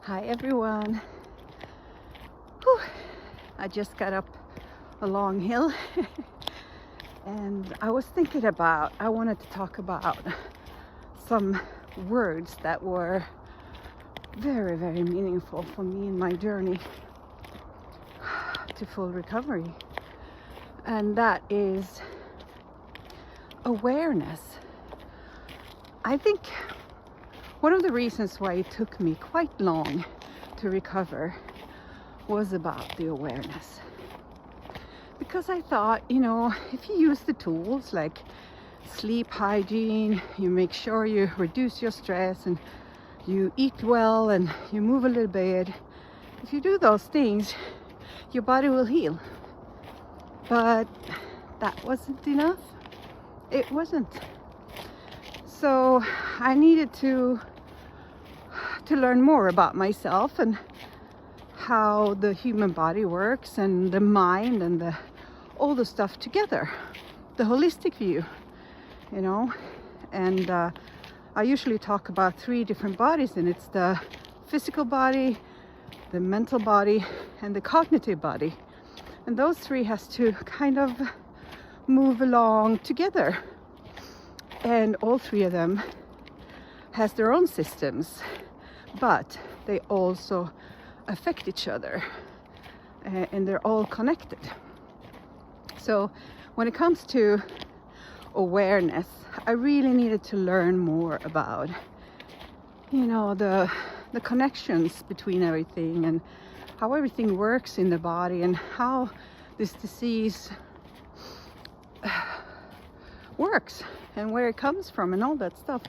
Hi everyone. Whew. I just got up a long hill and I was thinking I wanted to talk about some words that were very, very meaningful for me in my journey to full recovery. And that is awareness. I think one of the reasons why it took me quite long to recover was about the awareness. Because I thought, if you use the tools like sleep hygiene, you make sure you reduce your stress and you eat well and you move a little bit, if you do those things, your body will heal. But that wasn't enough. It wasn't. So I needed to learn more about myself and how the human body works and the mind and all the stuff together, the holistic view, and I usually talk about 3 different bodies, and it's the physical body, the mental body, and the cognitive body, and those 3 has to kind of move along together, and all 3 of them has their own systems, but they also affect each other, and they're all connected. So when it comes to awareness, I really needed to learn more about the connections between everything and how everything works in the body and how this disease works and where it comes from and all that stuff.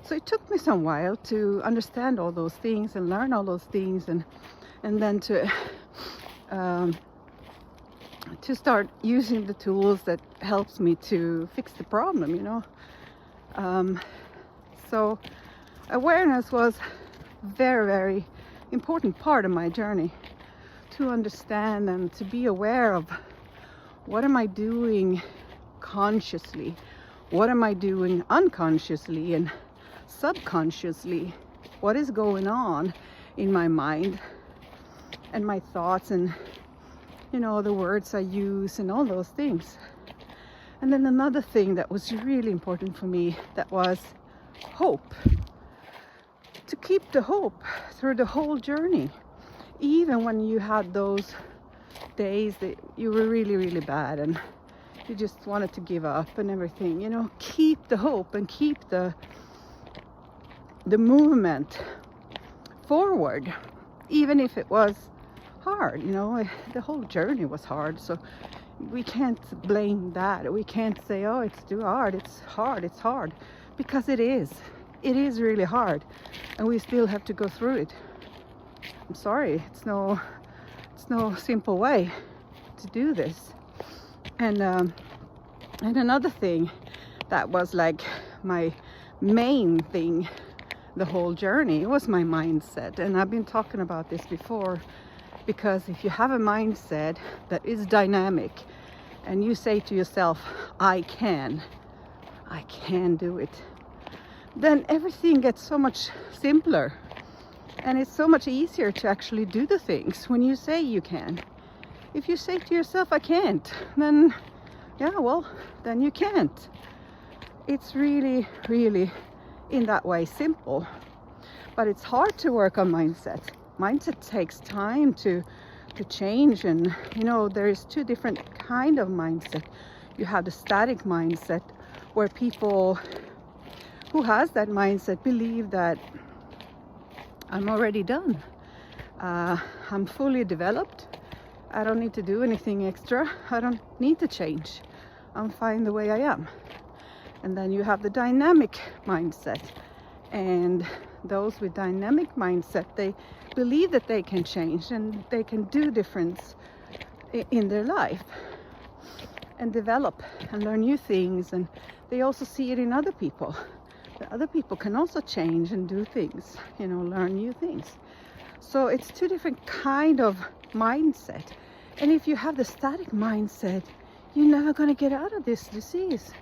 So it took me some while to understand all those things and learn all those things, and then to start using the tools that helps me to fix the problem. So awareness was very, very important part of my journey, to understand and to be aware of what am I doing consciously, what am I doing unconsciously and subconsciously, what is going on in my mind and my thoughts and the words I use and all those things. And then another thing that was really important for me, that was hope. To keep the hope through the whole journey, even when you had those days that you were really, really bad and you just wanted to give up and everything, keep the hope and keep the movement forward, even if it was hard. The whole journey was hard, so we can't blame that. We can't say, oh, it's too hard, it's hard, because it is really hard, and we still have to go through it. I'm sorry, it's no simple way to do this. And another thing that was like my main thing the whole journey was my mindset. And I've been talking about this before, because if you have a mindset that is dynamic and you say to yourself, I can do it, then everything gets so much simpler, and it's so much easier to actually do the things when you say you can. If you say to yourself, I can't, then then you can't. It's really, really in that way simple, but it's hard to work on mindset. Mindset takes time to change, and there's 2 different kind of mindset. You have the static mindset, where people who has that mindset believe that I'm already done, I'm fully developed, I don't need to do anything extra, I don't need to change, I'm fine the way I am. And then you have the dynamic mindset, and those with dynamic mindset, they believe that they can change and they can do difference in their life and develop and learn new things, and they also see it in other people. The other people can also change and do things, learn new things. So it's 2 different kind of mindset. And if you have the static mindset, you're never going to get out of this disease.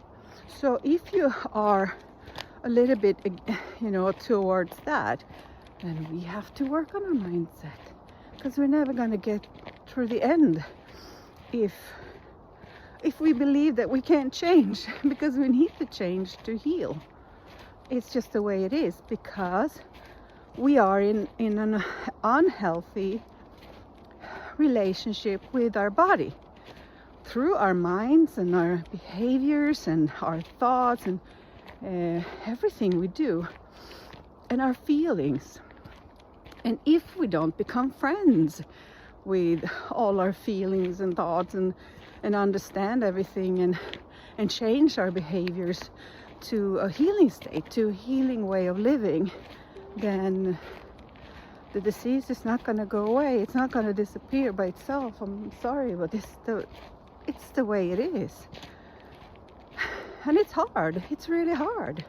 So if you are a little bit, towards that, then we have to work on our mindset, because we're never going to get through the end if we believe that we can't change, because we need to change to heal. It's just the way it is, because we are in an unhealthy relationship with our body through our minds and our behaviors and our thoughts and everything we do, and our feelings. And if we don't become friends with all our feelings and thoughts and understand everything and change our behaviors to a healing state, to a healing way of living, then the disease is not going to go away. It's not going to disappear by itself. I'm sorry, but it's the way it is. And it's hard. It's really hard.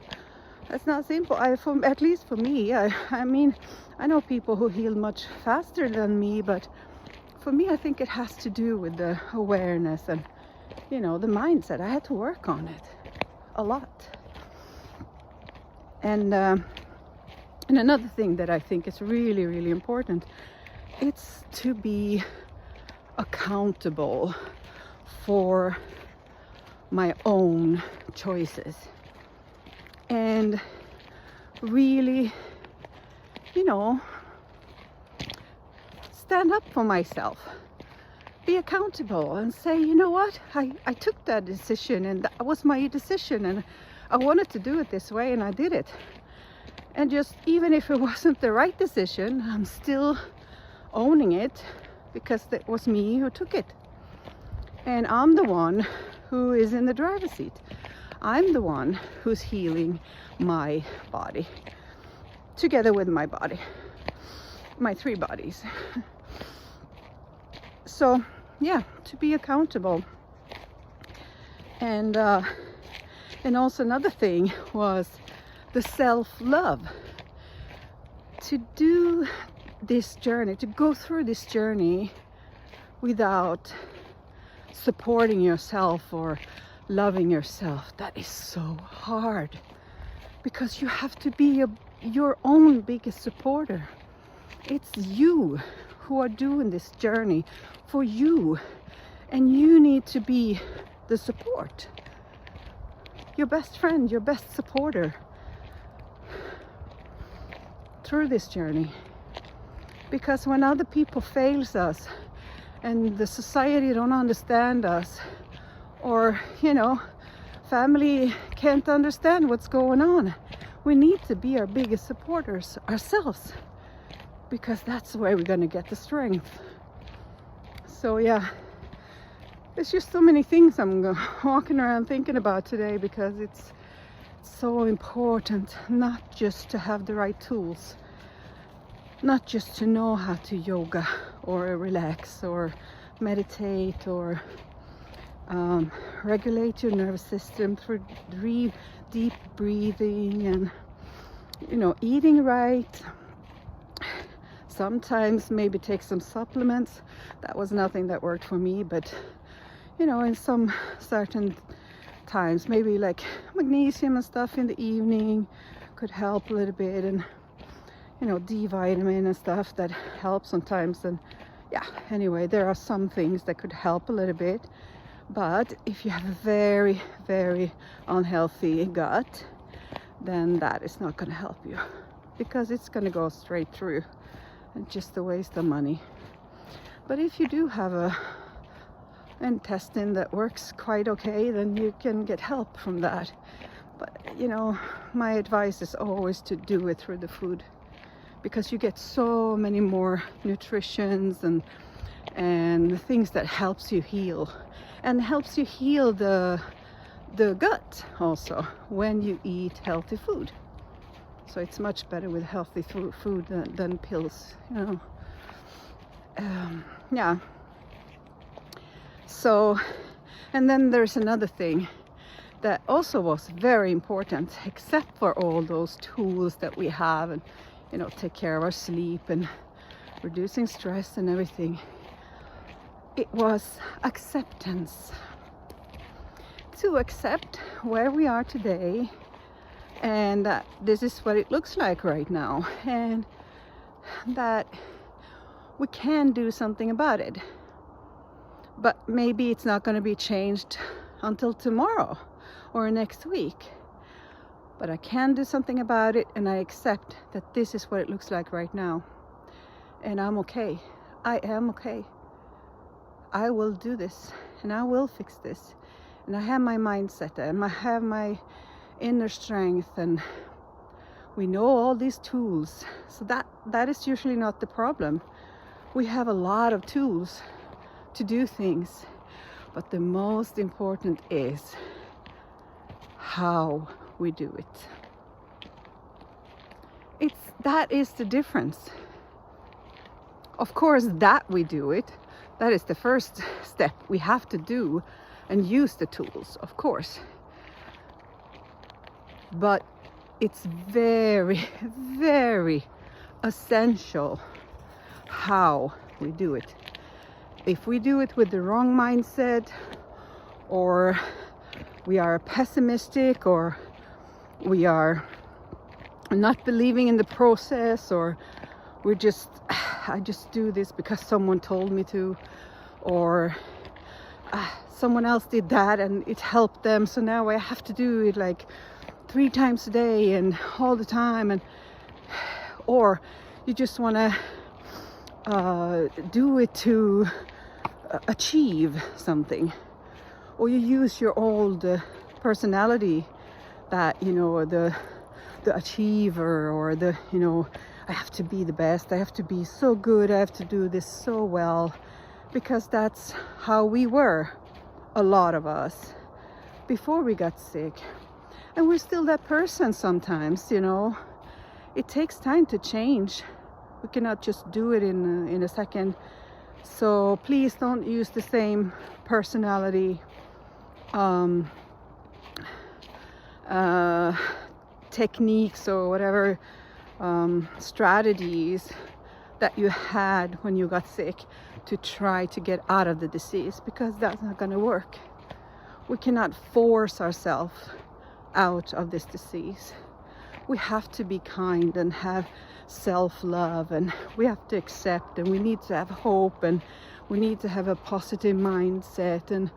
It's not simple. At least for me, I mean, I know people who heal much faster than me, but for me, I think it has to do with the awareness and, the mindset. I had to work on it a lot. And another thing that I think is really, really important, it's to be accountable for my own choices. And really, stand up for myself. Be accountable and say, you know what, I took that decision and that was my decision and I wanted to do it this way and I did it. And just, even if it wasn't the right decision, I'm still owning it, because it was me who took it. And I'm the one who is in the driver's seat. I'm the one who's healing my body, together with my body, my 3 bodies. So yeah, to be accountable. And also another thing was the self-love. To do this journey, to go through this journey without supporting yourself or loving yourself, that is so hard, because you have to be your own biggest supporter. It's you who are doing this journey for you, and you need to be the support, your best friend, your best supporter through this journey. Because when other people fails us and the society don't understand us, or family can't understand what's going on, we need to be our biggest supporters ourselves, because that's where we're going to get the strength. So yeah, there's just so many things I'm walking around thinking about today, because it's so important not just to have the right tools, not just to know how to yoga or relax or meditate or regulate your nervous system through deep breathing and eating right. Sometimes maybe take some supplements. That was nothing that worked for me, but in some certain times, maybe like magnesium and stuff in the evening could help a little bit, and D vitamin and stuff that helps sometimes. And yeah, anyway, there are some things that could help a little bit. But if you have a very, very unhealthy gut, then that is not going to help you, because it's going to go straight through and just a waste of money. But if you do have an intestine that works quite okay, then you can get help from that. But my advice is always to do it through the food, because you get so many more nutritions and things that helps you heal, and helps you heal the gut also when you eat healthy food. So it's much better with healthy food than pills, yeah. So, and then there's another thing that also was very important, except for all those tools that we have, and take care of our sleep and reducing stress and everything. It was acceptance. To accept where we are today, and that this is what it looks like right now, and that we can do something about it. But maybe it's not going to be changed until tomorrow or next week. But I can do something about it, and I accept that this is what it looks like right now. And I'm okay. I am okay. I will do this, and I will fix this. And I have my mindset, and I have my inner strength, and we know all these tools. So that is usually not the problem. We have a lot of tools to do things, but the most important is how we do it. That is the difference. Of course, that we do it, that is the first step we have to do, and use the tools, of course. But it's very, very essential how we do it. If we do it with the wrong mindset, or we are pessimistic, or we are not believing in the process, or I just do this because someone told me to, or someone else did that and it helped them, so now I have to do it like 3 times a day and all the time, and or you just want to do it to achieve something, or you use your old personality, that the achiever, or the I have to be the best, I have to be so good, I have to do this so well, because that's how we were, a lot of us, before we got sick. And we're still that person sometimes. It takes time to change. We cannot just do it in a second. So please don't use the same personality techniques or whatever strategies that you had when you got sick to try to get out of the disease, because that's not going to work. We cannot force ourselves out of this disease. We have to be kind and have self-love, and we have to accept, and we need to have hope, and we need to have a positive mindset, and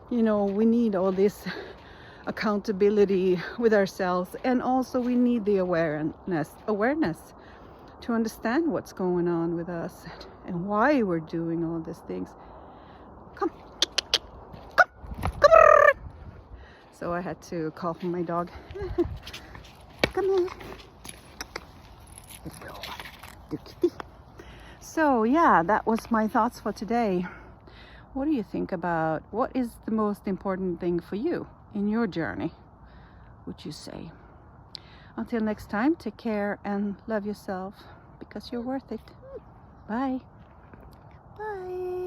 we need all this accountability with ourselves, and also we need the awareness to understand what's going on with us and why we're doing all these things. Come. So I had to call for my dog. Come here. So yeah, that was my thoughts for today. What do you think about what is the most important thing for you in your journey, would you say? Until next time, take care and love yourself, because you're worth it. Bye. Bye.